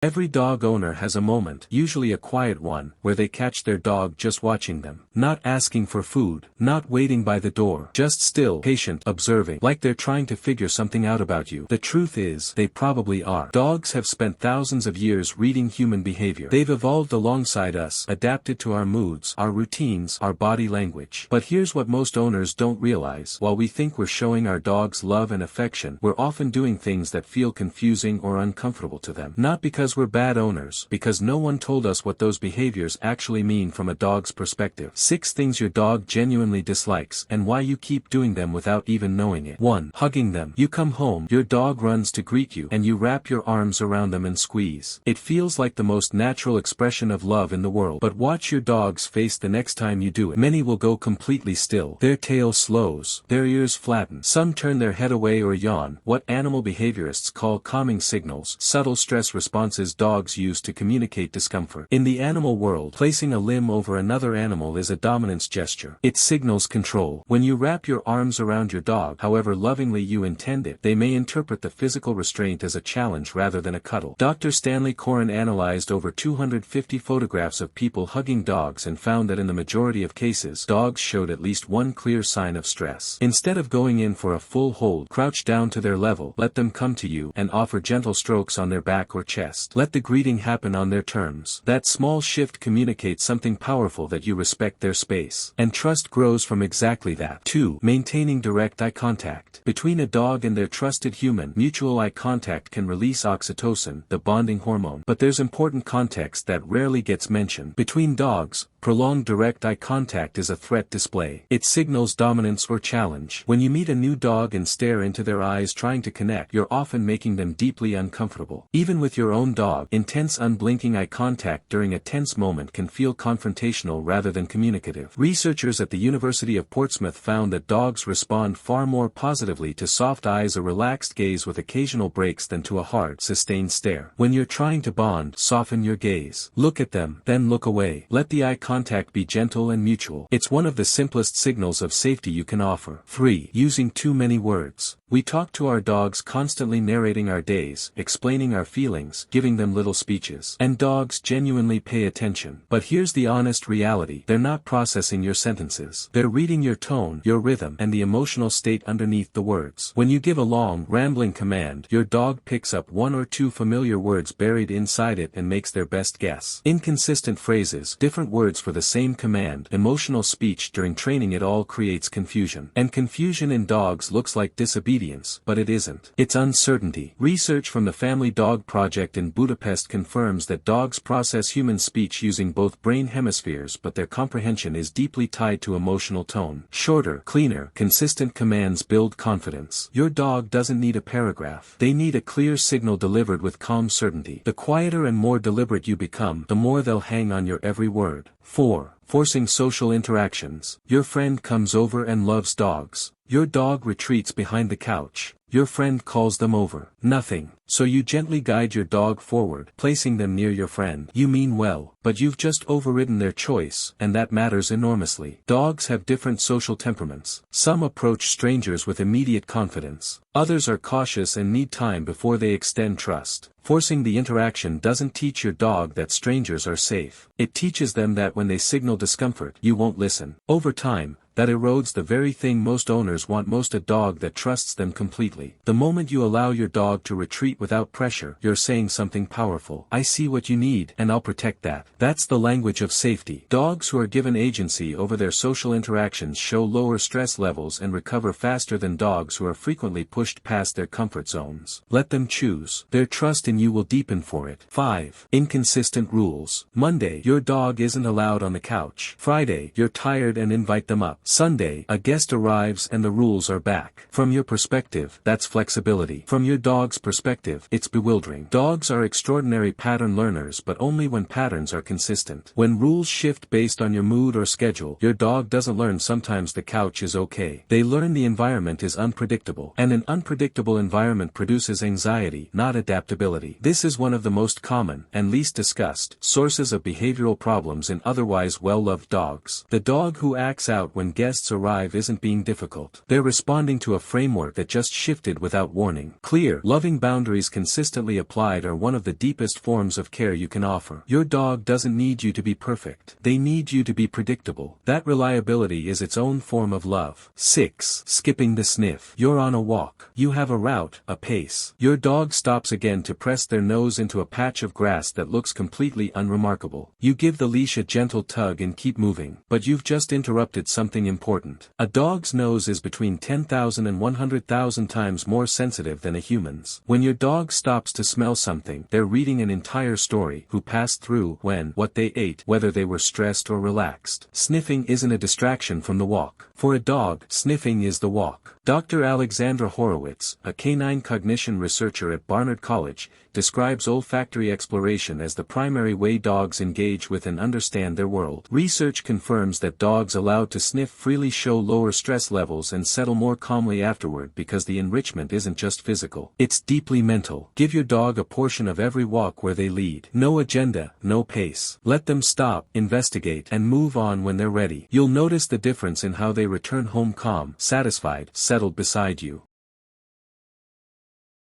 Every dog owner has a moment, usually a quiet one, where they catch their dog just watching them. Not asking for food, not waiting by the door, just still, patient, observing, like they're trying to figure something out about you. The truth is, they probably are. Dogs have spent thousands of years reading human behavior. They've evolved alongside us, adapted to our moods, our routines, our body language. But here's what most owners don't realize. While we think we're showing our dogs love and affection, we're often doing things that feel confusing or uncomfortable to them. Not because we're bad owners, because no one told us what those behaviors actually mean from a dog's perspective. 6 things your dog genuinely dislikes, and why you keep doing them without even knowing it. 1. Hugging them. You come home, your dog runs to greet you, and you wrap your arms around them and squeeze. It feels like the most natural expression of love in the world. But watch your dog's face the next time you do it. Many will go completely still. Their tail slows. Their ears flatten. Some turn their head away or yawn. What animal behaviorists call calming signals, subtle stress responses dogs use to communicate discomfort. In the animal world, placing a limb over another animal is a dominance gesture. It signals control. When you wrap your arms around your dog, however lovingly you intend it, they may interpret the physical restraint as a challenge rather than a cuddle. Dr. Stanley Coren analyzed over 250 photographs of people hugging dogs and found that in the majority of cases, dogs showed at least one clear sign of stress. Instead of going in for a full hold, crouch down to their level, let them come to you, and offer gentle strokes on their back or chest. Let the greeting happen on their terms. That small shift communicates something powerful, that you respect their space. And trust grows from exactly that. 2. Maintaining direct eye contact. Between a dog and their trusted human, mutual eye contact can release oxytocin, the bonding hormone. But there's important context that rarely gets mentioned. Between dogs, prolonged direct eye contact is a threat display. It signals dominance or challenge. When you meet a new dog and stare into their eyes trying to connect, you're often making them deeply uncomfortable. Even with your own dog, intense unblinking eye contact during a tense moment can feel confrontational rather than communicative. Researchers at the University of Portsmouth found that dogs respond far more positively to soft eyes or relaxed gaze with occasional breaks than to a hard, sustained stare. When you're trying to bond, soften your gaze. Look at them, then look away. Let the eye contact be gentle and mutual. It's one of the simplest signals of safety you can offer. 3. Using too many words. We talk to our dogs, constantly narrating our days, explaining our feelings, giving them little speeches. And dogs genuinely pay attention. But here's the honest reality. They're not processing your sentences. They're reading your tone, your rhythm, and the emotional state underneath the words. When you give a long, rambling command, your dog picks up 1 or 2 familiar words buried inside it and makes their best guess. Inconsistent phrases, different words for the same command, emotional speech during training, it all creates confusion. And confusion in dogs looks like disobedience, but it isn't. It's uncertainty. Research from the Family Dog Project in Budapest confirms that dogs process human speech using both brain hemispheres, but their comprehension is deeply tied to emotional tone. Shorter, cleaner, consistent commands build confidence. Your dog doesn't need a paragraph. They need a clear signal delivered with calm certainty. The quieter and more deliberate you become, the more they'll hang on your every word. 4. Forcing social interactions. Your friend comes over and loves dogs. Your dog retreats behind the couch. Your friend calls them over. Nothing. So you gently guide your dog forward, placing them near your friend. You mean well, but you've just overridden their choice, and that matters enormously. Dogs have different social temperaments. Some approach strangers with immediate confidence. Others are cautious and need time before they extend trust. Forcing the interaction doesn't teach your dog that strangers are safe. It teaches them that when they signal discomfort, you won't listen. Over time, that erodes the very thing most owners want most: a dog that trusts them completely. The moment you allow your dog to retreat without pressure, you're saying something powerful. I see what you need, and I'll protect that. That's the language of safety. Dogs who are given agency over their social interactions show lower stress levels and recover faster than dogs who are frequently pushed past their comfort zones. Let them choose. Their trust in you will deepen for it. 5. Inconsistent rules. Monday, your dog isn't allowed on the couch. Friday, you're tired and invite them up. Sunday, a guest arrives and the rules are back. From your perspective, that's flexibility. From your dog's perspective, it's bewildering. Dogs are extraordinary pattern learners, but only when patterns are consistent. When rules shift based on your mood or schedule, your dog doesn't learn sometimes the couch is okay. They learn the environment is unpredictable. And an unpredictable environment produces anxiety, not adaptability. This is one of the most common, and least discussed, sources of behavioral problems in otherwise well-loved dogs. The dog who acts out when guests arrive isn't being difficult. They're responding to a framework that just shifted without warning. Clear, loving boundaries consistently applied are one of the deepest forms of care you can offer. Your dog doesn't need you to be perfect. They need you to be predictable. That reliability is its own form of love. 6. Skipping the sniff. You're on a walk. You have a route, a pace. Your dog stops again to press their nose into a patch of grass that looks completely unremarkable. You give the leash a gentle tug and keep moving, but you've just interrupted something important. A dog's nose is between 10,000 and 100,000 times more sensitive than a human's. When your dog stops to smell something, they're reading an entire story: who passed through, when, what they ate, whether they were stressed or relaxed. Sniffing isn't a distraction from the walk. For a dog, sniffing is the walk. Dr. Alexandra Horowitz, a canine cognition researcher at Barnard College, describes olfactory exploration as the primary way dogs engage with and understand their world. Research confirms that dogs allowed to sniff freely show lower stress levels and settle more calmly afterward because the enrichment isn't just physical. It's deeply mental. Give your dog a portion of every walk where they lead. No agenda, no pace. Let them stop, investigate, and move on when they're ready. You'll notice the difference in how they return home calm, satisfied, settled beside you.